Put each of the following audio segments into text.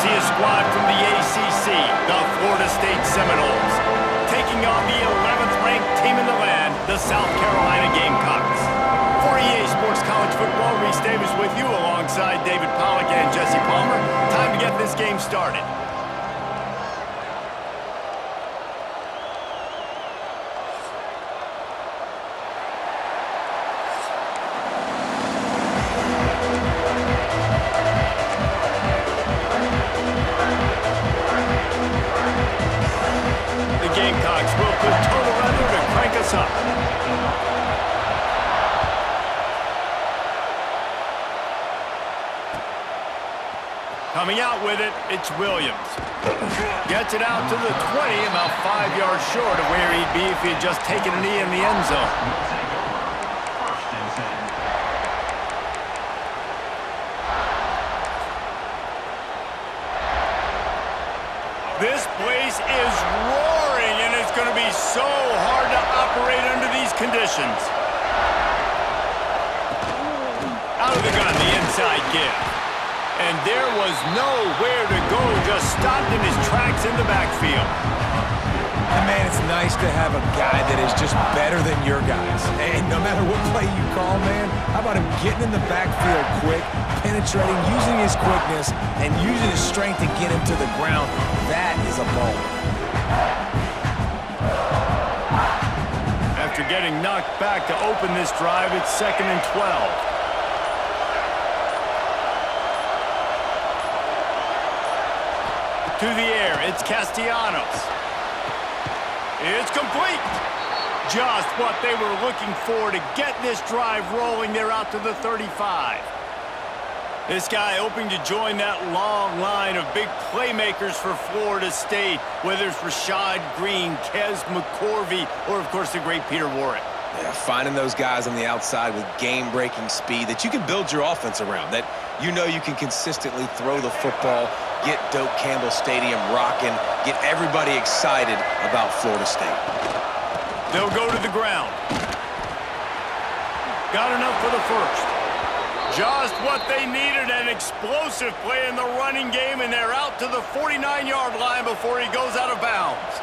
see a squad from the ACC, the Florida State Seminoles, taking on the 11th ranked team in the land, the South Carolina Gamecocks. For EA Sports College Football, Reese Davis with you alongside David Pollack and Jesse Palmer. Time to get this game started. Gamecocks will put total weather to crank us up. Coming out with it, it's Williams. Gets it out to the 20, about 5 yards short of where he'd be if he had just taken a knee in the end zone. This place is roaring, and it's going to be so hard to operate under these conditions. Out of the gun, the inside give. And there was nowhere to go, just stopped in his tracks in the backfield. And man, it's nice to have a guy that is just better than your guys. And no matter what play you call, man, how about him getting in the backfield quick, penetrating, using his quickness, and using his strength to get him to the ground. That is a ball. After getting knocked back to open this drive, it's 2nd and 12. To the air, it's Castellanos. It's complete. Just what they were looking for to get this drive rolling. They're out to the 35. This guy hoping to join that long line of big playmakers for Florida State, whether it's Rashad Green, Kez McCorvey, or, of course, the great Peter Warrick. Yeah, finding those guys on the outside with game-breaking speed that you can build your offense around, that you know you can consistently throw the football, get Doak Campbell Stadium rocking, get everybody excited about Florida State. They'll go to the ground. Got enough for the first. Just what they needed, an explosive play in the running game, and they're out to the 49-yard line before he goes out of bounds.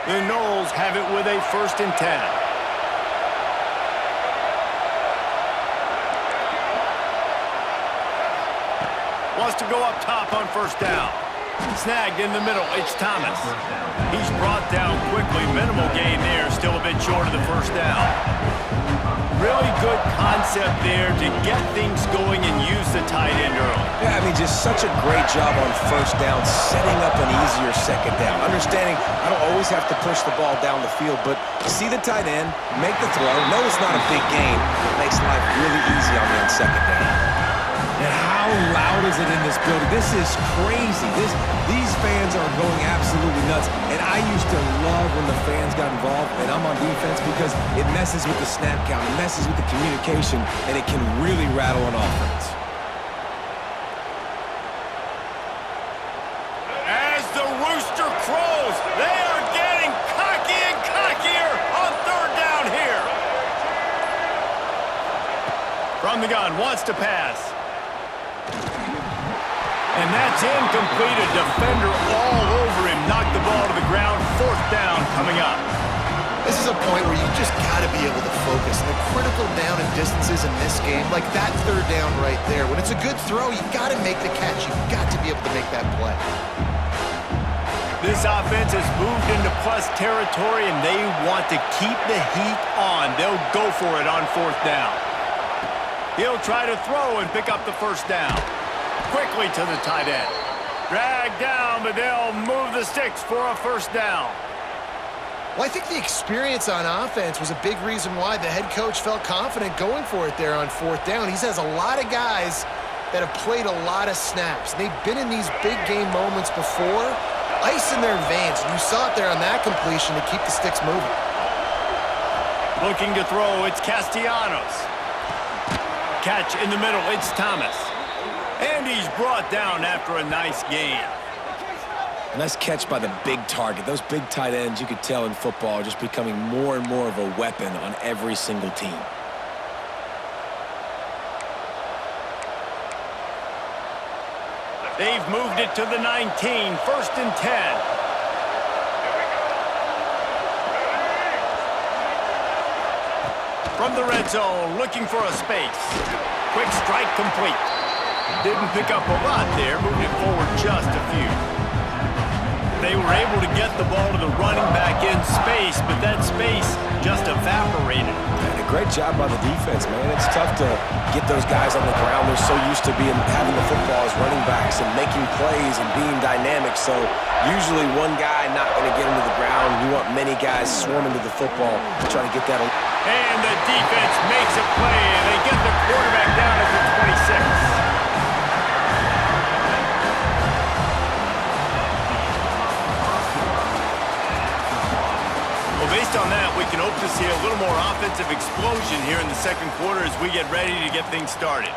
The Noles have it with a 1st and 10. Wants to go up top on 1st down. Snagged in the middle, it's Thomas. He's brought down quickly. Minimal gain there, still a bit short of the 1st down. Really good concept there to get things going and use the tight end early. Yeah, I mean, just such a great job on 1st down, setting up an easier 2nd down. Understanding I don't always have to push the ball down the field, but see the tight end, make the throw. No, it's not a big gain. It makes life really easy on that 2nd down. And how loud is it in this building? This is crazy. These fans are going absolutely nuts. And I used to love when the fans got involved, and I'm on defense, because it messes with the snap count, it messes with the communication, and it can really rattle an offense. As the rooster crows, they are getting cocky and cockier on 3rd down here. From the gun, wants to pass. And that's incomplete. A defender all over him. Knocked the ball to the ground. 4th down coming up. This is a point where you just got to be able to focus. And the critical down and distances in this game, like that 3rd down right there, when it's a good throw, you got to make the catch. You've got to be able to make that play. This offense has moved into plus territory, and they want to keep the heat on. They'll go for it on 4th down. He'll try to throw and pick up the 1st down. Quickly to the tight end. Dragged down, but they'll move the sticks for a 1st down. Well, I think the experience on offense was a big reason why the head coach felt confident going for it there on 4th down. He has a lot of guys that have played a lot of snaps. They've been in these big game moments before. Ice in their veins. You saw it there on that completion to keep the sticks moving. Looking to throw, it's Castellanos. Catch in the middle, it's Thomas. And he's brought down after a nice gain. Nice catch by the big target. Those big tight ends, you could tell in football, are just becoming more and more of a weapon on every single team. They've moved it to the 19, 1st and 10. From the red zone, looking for a space. Quick strike complete. Didn't pick up a lot there, moved it forward just a few. They were able to get the ball to the running back in space, but that space just evaporated. And a great job by the defense, man. It's tough to get those guys on the ground. They're so used to having the football as running backs and making plays and being dynamic. So usually one guy not going to get into the ground. You want many guys swarming to the football, trying to get that. And the defense makes a play, and they get the quarterback down at the 26. Based on that, we can hope to see a little more offensive explosion here in the second quarter as we get ready to get things started.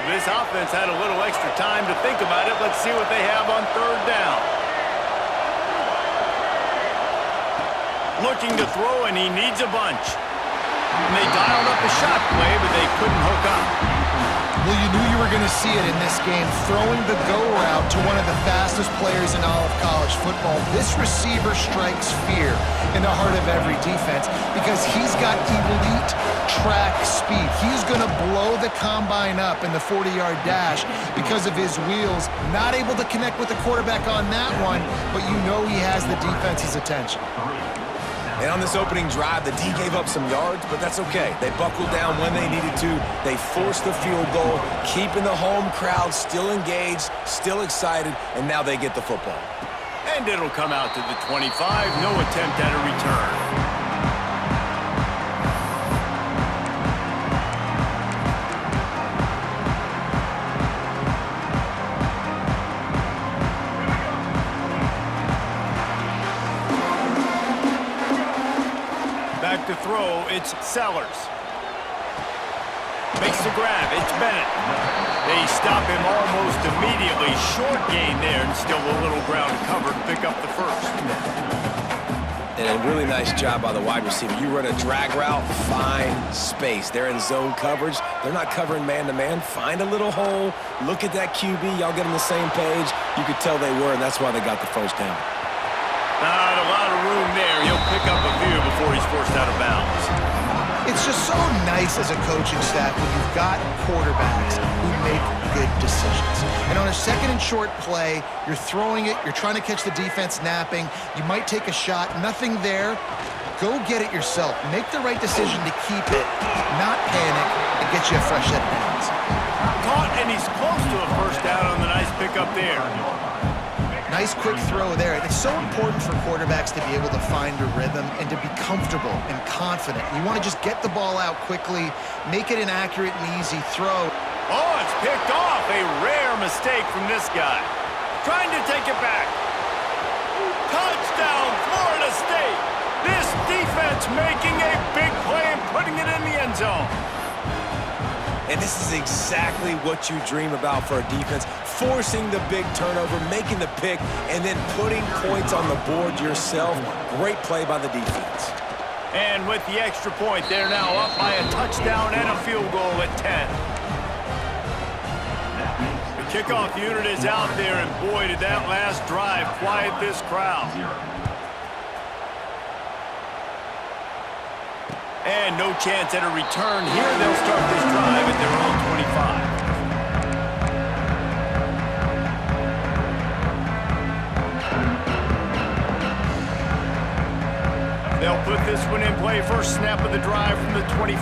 This offense had a little extra time to think about it. Let's see what they have on 3rd down. Looking to throw, and he needs a bunch. And they dialed up a shot play, but they couldn't hook up. Well, you knew you were going to see it in this game, throwing the go route to one of the fastest players in all of college football. This receiver strikes fear in the heart of every defense because he's got elite track speed. He's going to blow the combine up in the 40-yard dash because of his wheels. Not able to connect with the quarterback on that one, but you know he has the defense's attention. And on this opening drive, the D gave up some yards, but that's okay. They buckled down when they needed to. They forced the field goal, keeping the home crowd still engaged, still excited, and now they get the football. And it'll come out to the 25. No attempt at a return. To throw, it's Sellers. Makes the grab, it's Bennett. They stop him almost immediately. Short gain there, and still a little ground to cover to pick up the first. And a really nice job by the wide receiver. You run a drag route, find space. They're in zone coverage. They're not covering man-to-man. Find a little hole. Look at that QB. Y'all get on the same page. You could tell they were, and that's why they got the first down. Not a lot of room there. He'll pick up a few before he's forced out of bounds. It's just so nice as a coaching staff when you've got quarterbacks who make good decisions. And on a 2nd and short play, you're throwing it, you're trying to catch the defense napping, you might take a shot, nothing there. Go get it yourself. Make the right decision to keep it, not panic, and get you a fresh set of downs. Caught, and he's close to a first down on the nice pickup there. Nice quick throw there. And it's so important for quarterbacks to be able to find a rhythm and to be comfortable and confident. You want to just get the ball out quickly, make it an accurate and easy throw. Oh, it's picked off. A rare mistake from this guy. Trying to take it back. Touchdown, Florida State. This defense making a big play and putting it in the end zone. And this is exactly what you dream about for a defense. Forcing the big turnover, making the pick, and then putting points on the board yourself. Great play by the defense. And with the extra point, they're now up by a touchdown and a field goal at 10. The kickoff unit is out there, and boy, did that last drive quiet this crowd. And no chance at a return here. They'll start this drive at their own 25. They'll put this one in play. First snap of the drive from the 25.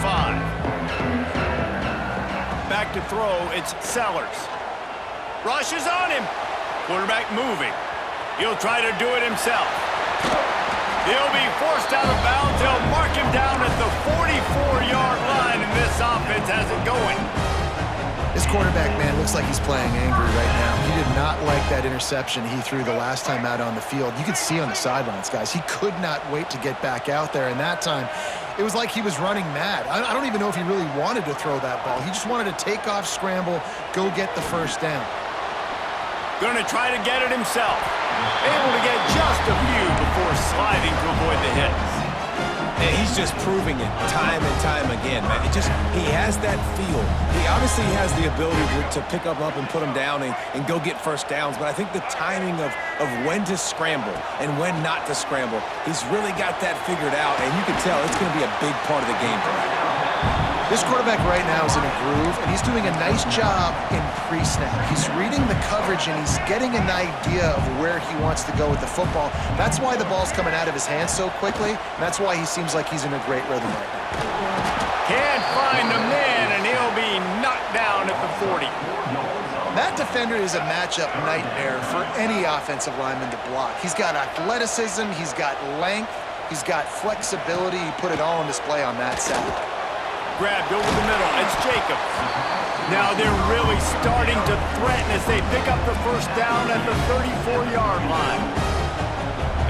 Back to throw, it's Sellers. Rush is on him. Quarterback moving. He'll try to do it himself. He'll be forced out of bounds. They'll mark him down at the 44-yard line, and this offense has it going. This quarterback, man, looks like he's playing angry right now. He did not like that interception he threw the last time out on the field. You could see on the sidelines, guys, he could not wait to get back out there, and that time it was like he was running mad. I don't even know if he really wanted to throw that ball. He just wanted to take off, scramble, go get the first down. Going to try to get it himself. Able to get just a few before sliding to avoid the hits. And he's just proving it time and time again, man. He has that feel. He obviously has the ability to pick up and put him down and go get first downs, but I think the timing of when to scramble and when not to scramble, he's really got that figured out, and you can tell it's going to be a big part of the game for him. This quarterback right now is in a groove, and he's doing a nice job in pre-snap. He's reading the coverage, and he's getting an idea of where he wants to go with the football. That's why the ball's coming out of his hands so quickly, and that's why he seems like he's in a great rhythm right now. Can't find a man, and he'll be knocked down at the 40. That defender is a matchup nightmare for any offensive lineman to block. He's got athleticism, he's got length, he's got flexibility. He put it all on display on that side. Grabbed over the middle. It's Jacobs. Now they're really starting to threaten as they pick up the first down at the 34-yard line.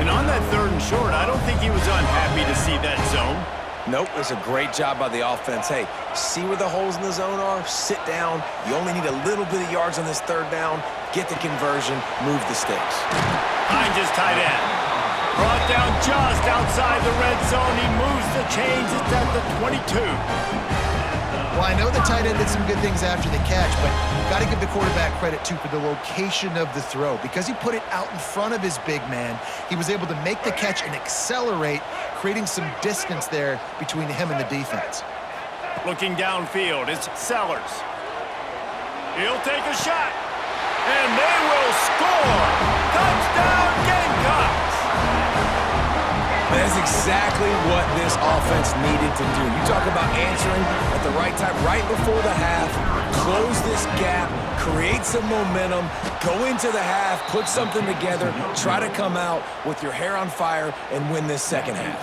And on that 3rd and short, I don't think he was unhappy to see that zone. Nope, it's a great job by the offense. Hey, see where the holes in the zone are? Sit down. You only need a little bit of yards on this 3rd down. Get the conversion. Move the sticks. Hines is tight end. Brought down just outside the red zone. He moves the chains. It's at the 22. Well, I know the tight end did some good things after the catch, but got to give the quarterback credit, too, for the location of the throw. Because he put it out in front of his big man, he was able to make the catch and accelerate, creating some distance there between him and the defense. Looking downfield, it's Sellers. He'll take a shot, and they will score. Touchdown, Gamecocks! That's exactly what this offense needed to do. You talk about answering at the right time, right before the half, close this gap, create some momentum, go into the half, put something together, try to come out with your hair on fire and win this second half.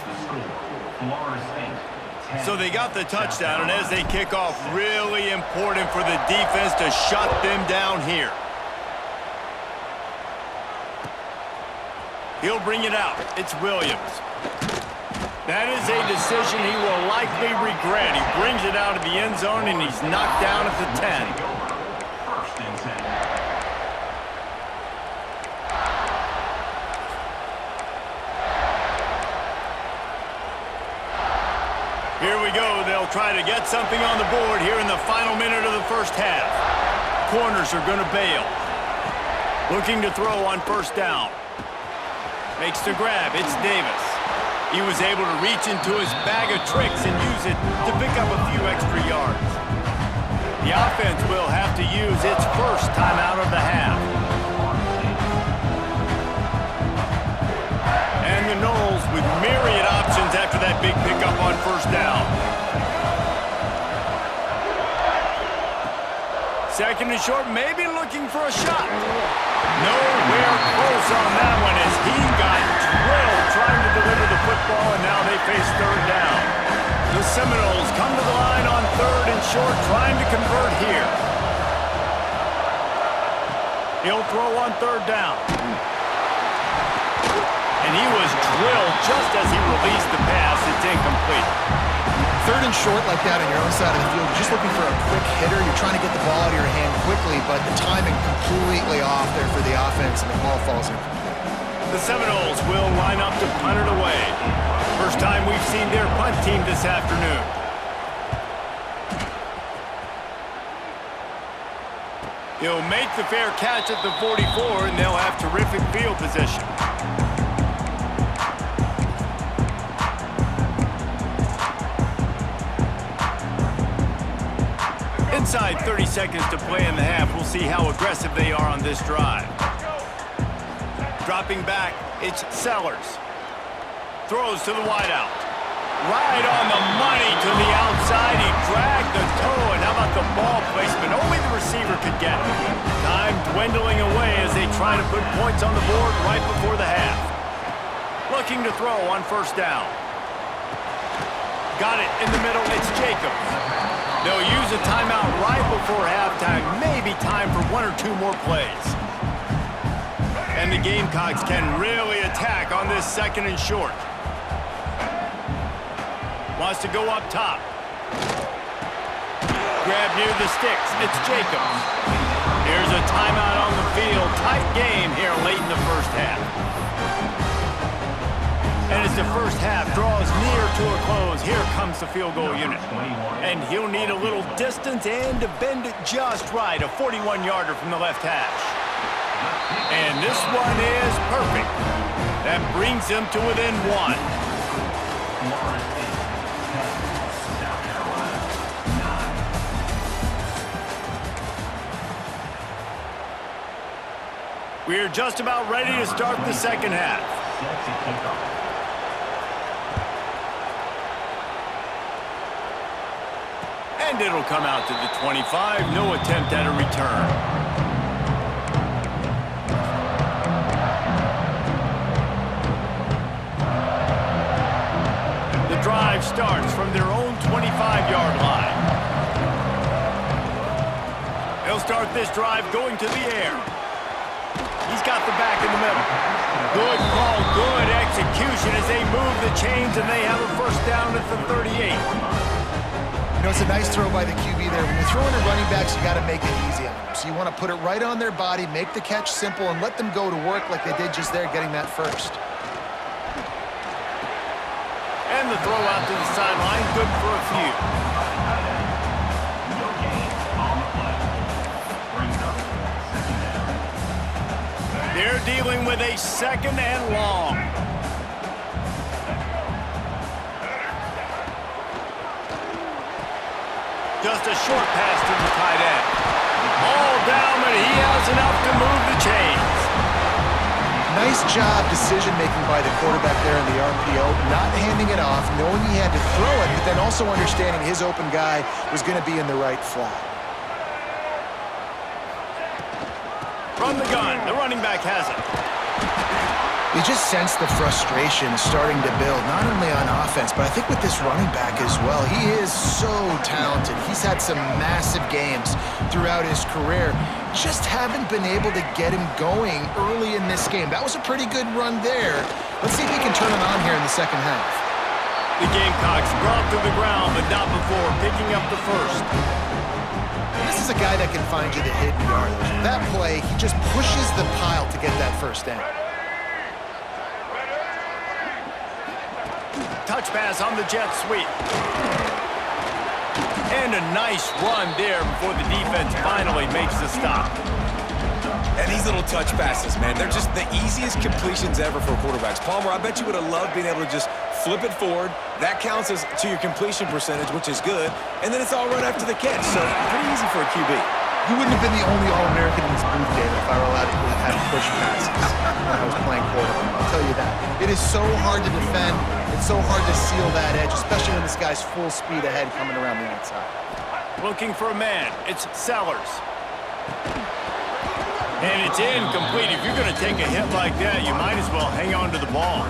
So they got the touchdown, and as they kick off, really important for the defense to shut them down here. He'll bring it out. It's Williams. That is a decision he will likely regret. He brings it out of the end zone, and he's knocked down at the 10. Here we go. They'll try to get something on the board here in the final minute of the first half. Corners are going to bail. Looking to throw on 1st down. Makes the grab. It's Davis. He was able to reach into his bag of tricks and use it to pick up a few extra yards. The offense will have to use its first timeout of the half. And the Noles with myriad options after that big pickup on 1st down. 2nd and short, maybe looking for a shot. Nowhere close on that one as he got drilled trying to deliver the football, and now they face 3rd down. The Seminoles come to the line on 3rd and short, trying to convert here. He'll throw on 3rd down. And he was drilled just as he released the pass. It's incomplete. 3rd and short like that on your own side of the field, you're just looking for a quick hitter. You're trying to get the ball out of your hand quickly, but the timing completely off there for the offense, and the ball falls incomplete. The Seminoles will line up to punt it away. First time we've seen their punt team this afternoon. He'll make the fair catch at the 44, and they'll have terrific field position. Inside 30 seconds to play in the half. We'll see how aggressive they are on this drive. Dropping back, it's Sellers. Throws to the wideout. Right on the money to the outside. He dragged the toe, and how about the ball placement? Only the receiver could get it. Time dwindling away as they try to put points on the board right before the half. Looking to throw on 1st down. Got it in the middle. It's Jacobs. They'll use a timeout right before halftime. Maybe time for 1 or 2 more plays. And the Gamecocks can really attack on this 2nd and short. Wants to go up top. Grab near the sticks. It's Jacobs. Here's a timeout on the field. Tight game here late in the first half. And as the first half draws near to a close, here comes the field goal unit. And he'll need a little distance and to bend it just right. A 41-yarder from the left hash. And this one is perfect. That brings him to within one. We're just about ready to start the second half. And it'll come out to the 25. No attempt at a return. The drive starts from their own 25-yard line. They'll start this drive going to the air. He's got the back in the middle. Good call, good execution as they move the chains, and they have a first down at the 38. You know, it's a nice throw by the QB there. When you're throwing at running backs, you got to make it easy on them. So you want to put it right on their body, make the catch simple, and let them go to work like they did just there, getting that first. And the throw out to the sideline, good for a few. They're dealing with a second and long. Just a short pass to the tight end. All down, but he has enough to move the chains. Nice job decision-making by the quarterback there in the RPO, not handing it off, knowing he had to throw it, but then also understanding his open guy was going to be in the right flat. From the gun, the running back has it. You just sense the frustration starting to build, not only on offense, but I think with this running back as well. He is so talented. He's had some massive games throughout his career. Just haven't been able to get him going early in this game. That was a pretty good run there. Let's see if he can turn it on here in the second half. The Gamecocks brought to the ground, but not before picking up the first. This is a guy that can find you the hidden yardage. That play, he just pushes the pile to get that first down. Touch pass on the jet sweep. And a nice run there before the defense finally makes the stop. And these little touch passes, man, they're just the easiest completions ever for quarterbacks. Palmer, I bet you would have loved being able to just flip it forward. That counts as to your completion percentage, which is good. And then it's all right after the catch, so pretty easy for a QB. You wouldn't have been the only All-American in this booth, David, if I were allowed to have push passes when I was playing quarterback. I'll tell you that. It is so hard to defend. It's so hard to seal that edge, especially when this guy's full speed ahead coming around the outside. Looking for a man. It's Sellers. And it's incomplete. If you're going to take a hit like that, you might as well hang on to the ball.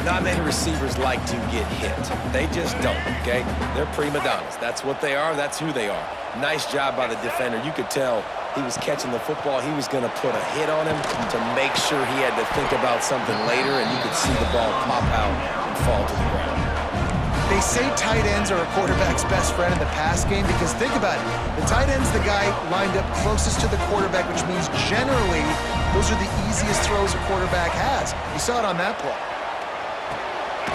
Not many receivers like to get hit. They just don't, okay? They're prima donnas. That's what they are. That's who they are. Nice job by the defender. You could tell he was catching the football. He was going to put a hit on him to make sure he had to think about something later, and you could see the ball pop out and fall to the ground. They say tight ends are a quarterback's best friend in the pass game because think about it. The tight end's the guy lined up closest to the quarterback, which means generally those are the easiest throws a quarterback has. You saw it on that play.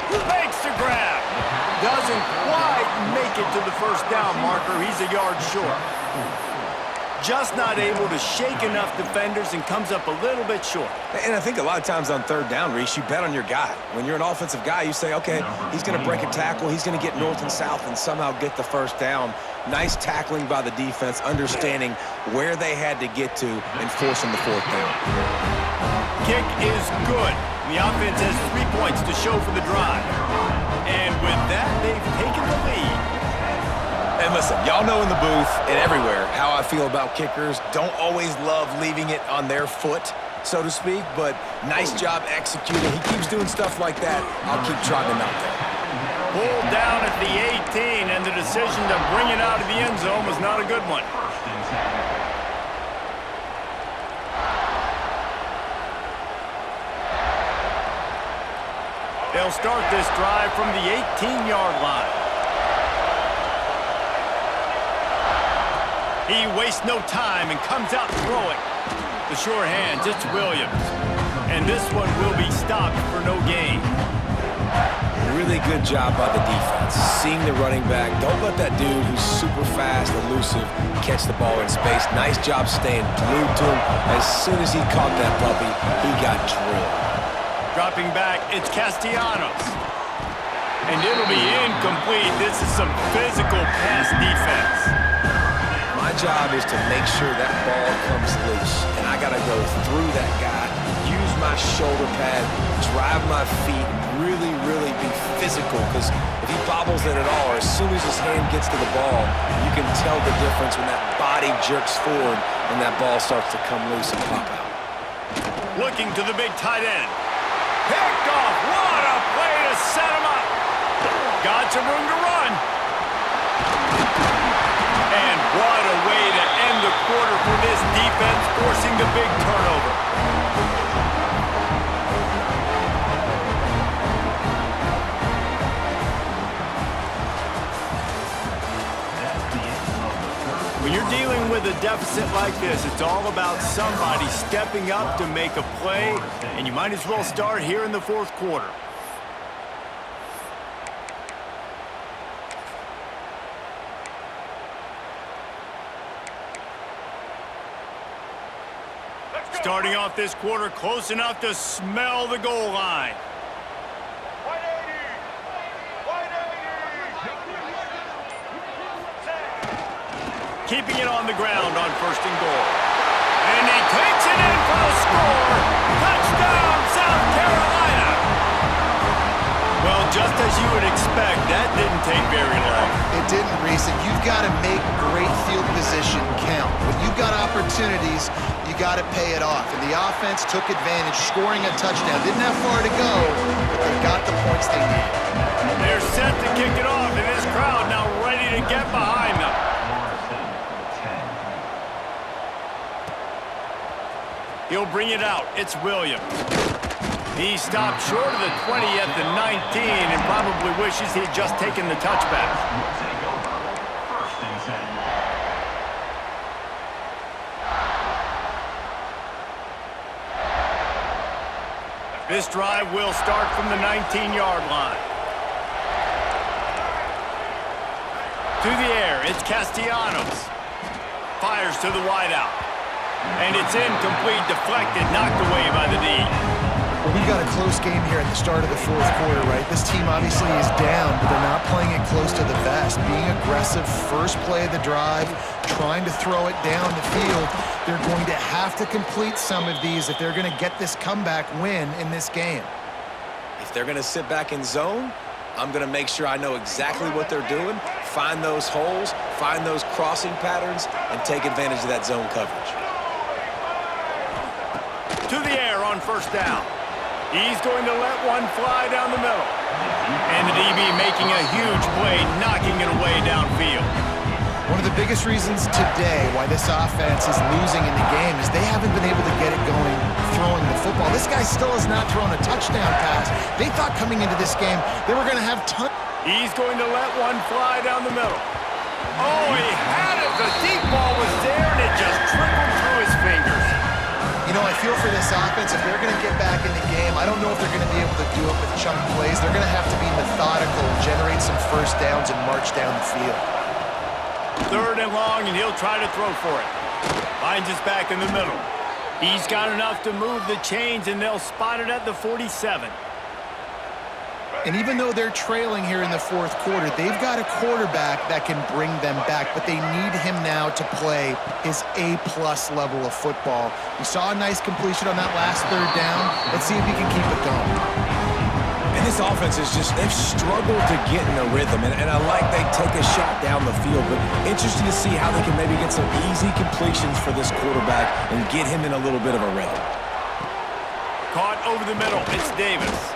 Makes the grab. Doesn't quite make it to the first down marker. He's a yard short. Just not able to shake enough defenders and comes up a little bit short. And I think a lot of times on third down, Reese, you bet on your guy. When you're an offensive guy, you say, okay, he's going to break a tackle. He's going to get north and south and somehow get the first down. Nice tackling by the defense, understanding where they had to get to and forcing the fourth down. Kick is good. The offense has 3 points to show for the drive. And with that, they've taken the lead. And listen, y'all know in the booth and everywhere how I feel about kickers. Don't always love leaving it on their foot, so to speak, but nice job executing. He keeps doing stuff like that. I'll keep trotting him out there. Pulled down at the 18, and the decision to bring it out of the end zone was not a good one. They'll start this drive from the 18-yard line. He wastes no time and comes out throwing. The sure hands, it's Williams. And this one will be stopped for no gain. Really good job by the defense. Seeing the running back. Don't let that dude who's super fast, elusive, catch the ball in space. Nice job staying glued to him. As soon as he caught that puppy, he got drilled. Dropping back, it's Castellanos. And it'll be incomplete. This is some physical pass defense. My job is to make sure that ball comes loose. And I got to go through that guy, use my shoulder pad, drive my feet, really be physical, because if he bobbles it at all, or as soon as his hand gets to the ball, you can tell the difference when that body jerks forward and that ball starts to come loose and pop out. Looking to the big tight end. Picked off. What a play to set him up. Got some room to run. And what a way to end the quarter for this defense, forcing the big turnover. When you're dealing with a deficit like this, it's all about somebody stepping up to make a play, and you might as well start here in the fourth quarter. Starting off this quarter close enough to smell the goal line. Keeping it on the ground on first and goal. And he takes it in for the score. Touchdown, South Carolina. Well, just as you would expect, that didn't take very long. It didn't, Reese. And you've got to make great field position count. When you've got opportunities, you got to pay it off. And the offense took advantage, scoring a touchdown. Didn't have far to go, but they got the points they needed. They're set to kick it off, and this crowd now ready to get behind them. He'll bring it out. It's Williams. He stopped short of the 20 at the 19 and probably wishes he'd just taken the touchback. This drive will start from the 19-yard line. To the air, it's Castellanos. Fires to the wideout. And it's incomplete, deflected, knocked away by the D. Well, we've got a close game here at the start of the fourth quarter, right? This team obviously is down, but they're not playing it close to the vest. Being aggressive, first play of the drive, trying to throw it down the field. They're going to have to complete some of these if they're going to get this comeback win in this game. If they're going to sit back in zone, I'm going to make sure I know exactly what they're doing, find those holes, find those crossing patterns, and take advantage of that zone coverage. To the air on first down. He's going to let one fly down the middle. And the DB making a huge play, knocking it away downfield. One of the biggest reasons today why this offense is losing in the game is they haven't been able to get it going throwing the football. This guy still has not thrown a touchdown pass. They thought coming into this game they were going to have tons. He's going to let one fly down the middle. Oh, he had it. The deep ball was there, and it just trickled through his fingers. You know, I feel for this offense, if they're going to get back in the game, I don't know if they're going to be able to do it with chunk plays. They're going to have to be methodical and generate some first downs and march down the field. Third and long, and he'll try to throw for it. Finds his back in the middle. He's got enough to move the chains, and they'll spot it at the 47. And even though they're trailing here in the fourth quarter, they've got a quarterback that can bring them back, but they need him now to play his A-plus level of football. We saw a nice completion on that last third down. Let's see if he can keep it going. And this offense is just, they've struggled to get in a rhythm, and I like they take a shot down the field, but interesting to see how they can maybe get some easy completions for this quarterback and get him in a little bit of a rhythm. Caught over the middle, it's Davis.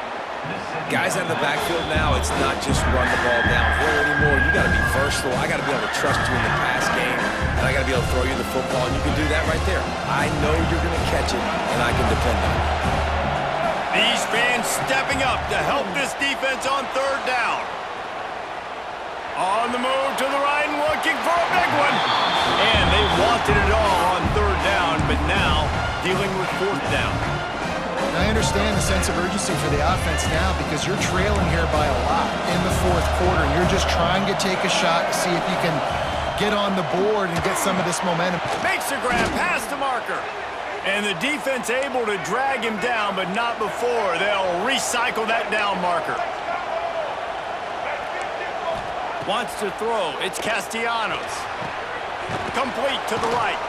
Guys out of the backfield now, it's not just run the ball downhill anymore. You got to be versatile. I got to be able to trust you in the pass game, and I got to be able to throw you the football, and you can do that right there. I know you're going to catch it, and I can depend on it. These fans stepping up to help this defense on third down. On the move to the right and looking for a big one. And they wanted it all on third down, but now dealing with fourth down. I understand the sense of urgency for the offense now because you're trailing here by a lot in the fourth quarter, and you're just trying to take a shot to see if you can get on the board and get some of this momentum. Makes a grab past the marker. And the defense able to drag him down, but not before. They'll recycle that down marker. Wants to throw. It's Castellanos. Complete to the right.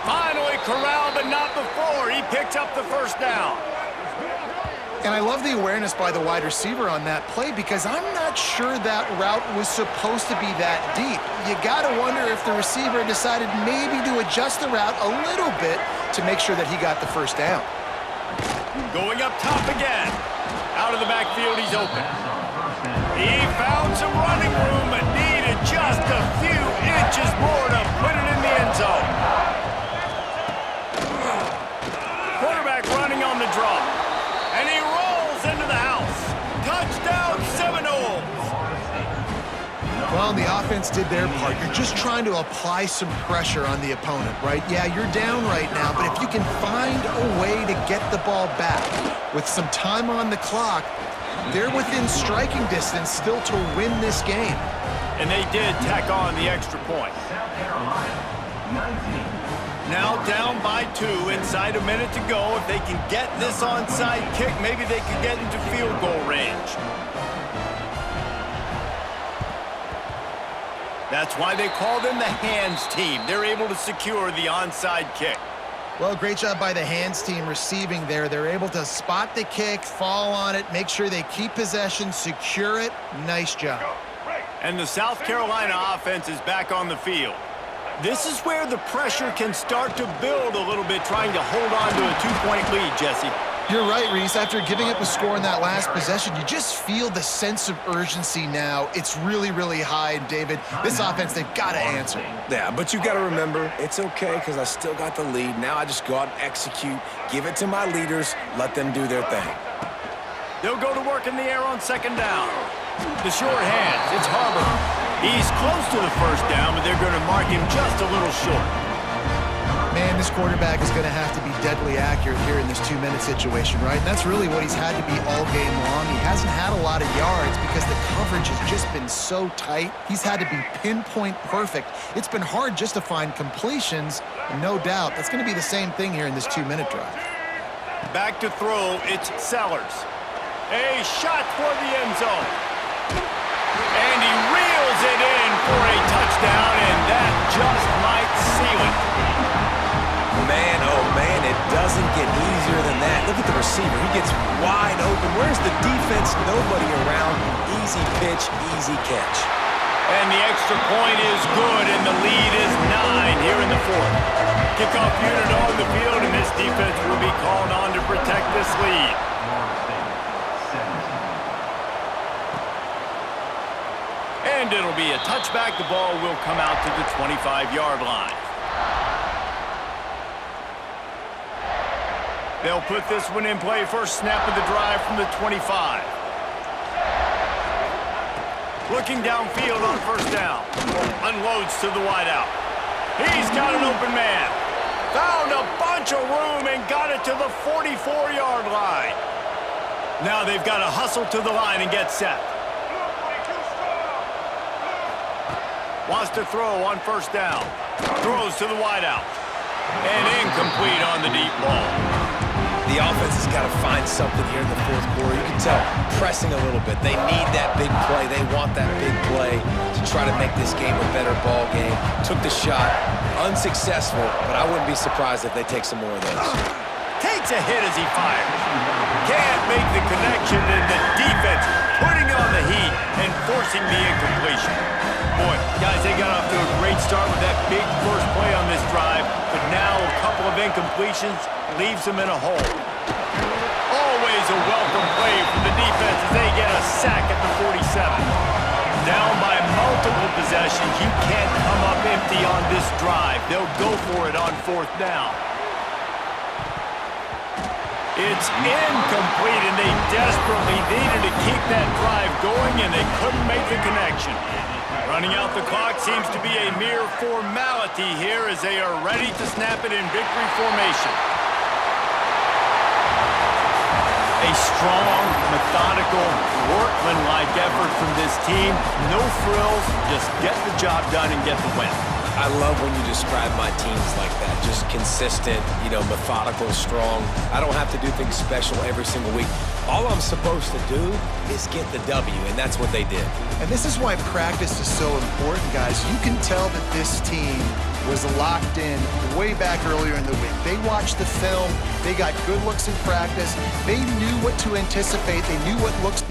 Finally corralled, but not before. He picked up the first down. And I love the awareness by the wide receiver on that play because I'm not sure that route was supposed to be that deep. You got to wonder if the receiver decided maybe to adjust the route a little bit to make sure that he got the first down. Going up top again. Out of the backfield, he's open. He found some running room, but needed just a few inches more to put it in the end zone. Quarterback running on the draw. And he rolls into the house. Touchdown, Seminoles. Well, the offense did their part. You're just trying to apply some pressure on the opponent, right? Yeah, you're down right now, but if you can find a way to get the ball back with some time on the clock, they're within striking distance still to win this game. And they did tack on the extra point. Now down by 2, inside a minute to go. If they can get this onside kick, maybe they could get into field goal range. That's why they call them the hands team. They're able to secure the onside kick. Well, great job by the hands team receiving there. They're able to spot the kick, fall on it, make sure they keep possession, secure it. Nice job. And the South Carolina offense is back on the field. This is where the pressure can start to build a little bit, trying to hold on to a 2-point lead, Jesse. You're right, Reese. After giving up a score in that last possession, you just feel the sense of urgency now. It's really, really high. And, David, this offense, they've got to answer. Yeah, but you got to remember, it's okay because I still got the lead. Now I just go out and execute, give it to my leaders, let them do their thing. They'll go to work in the air on second down. The short hands, it's Harbor. He's close to the first down, but they're going to mark him just a little short. Man, this quarterback is going to have to be deadly accurate here in this 2-minute situation, right? And that's really what he's had to be all game long. He hasn't had a lot of yards because the coverage has just been so tight. He's had to be pinpoint perfect. It's been hard just to find completions, no doubt. That's going to be the same thing here in this 2-minute drive. Back to throw, it's Sellers. A shot toward the end zone. And he reels it in for a touchdown, and that just might seal it. Man, oh man, it doesn't get easier than that. Look at the receiver. He gets wide open. Where's the defense? Nobody around. Easy pitch, easy catch. And the extra point is good, and the lead is 9 here in the fourth. Kickoff unit on the field, and this defense will be called on to protect this lead. And it'll be a touchback. The ball will come out to the 25-yard line. They'll put this one in play. First snap of the drive from the 25. Looking downfield on first down. Unloads to the wideout. He's got an open man. Found a bunch of room and got it to the 44-yard line. Now they've got to hustle to the line and get set. Wants to throw on first down. Throws to the wideout. And incomplete on the deep ball. The offense has got to find something here in the fourth quarter. You can tell, pressing a little bit. They need that big play. They want that big play to try to make this game a better ball game. Took the shot, unsuccessful, but I wouldn't be surprised if they take some more of those. Takes a hit as he fires. Can't make the connection, and the defense putting on the heat and forcing the incompletion. Boy, guys, they got off to a great start with that big first play on this drive, but now a couple of incompletions leaves them in a hole. Always a welcome play from the defense as they get a sack at the 47. Down by multiple possessions, you can't come up empty on this drive. They'll go for it on fourth down. It's incomplete, and they desperately needed to keep that drive going, and they couldn't make the connection. Running out the clock seems to be a mere formality here as they are ready to snap it in victory formation. A strong, methodical, workmanlike effort from this team. No frills, just get the job done and get the win. I love when you describe my teams like that. Just consistent, methodical, strong. I don't have to do things special every single week. All I'm supposed to do is get the W, and that's what they did. And this is why practice is so important, guys. You can tell that this team was locked in way back earlier in the week. They watched the film. They got good looks in practice. They knew what to anticipate. They knew what looks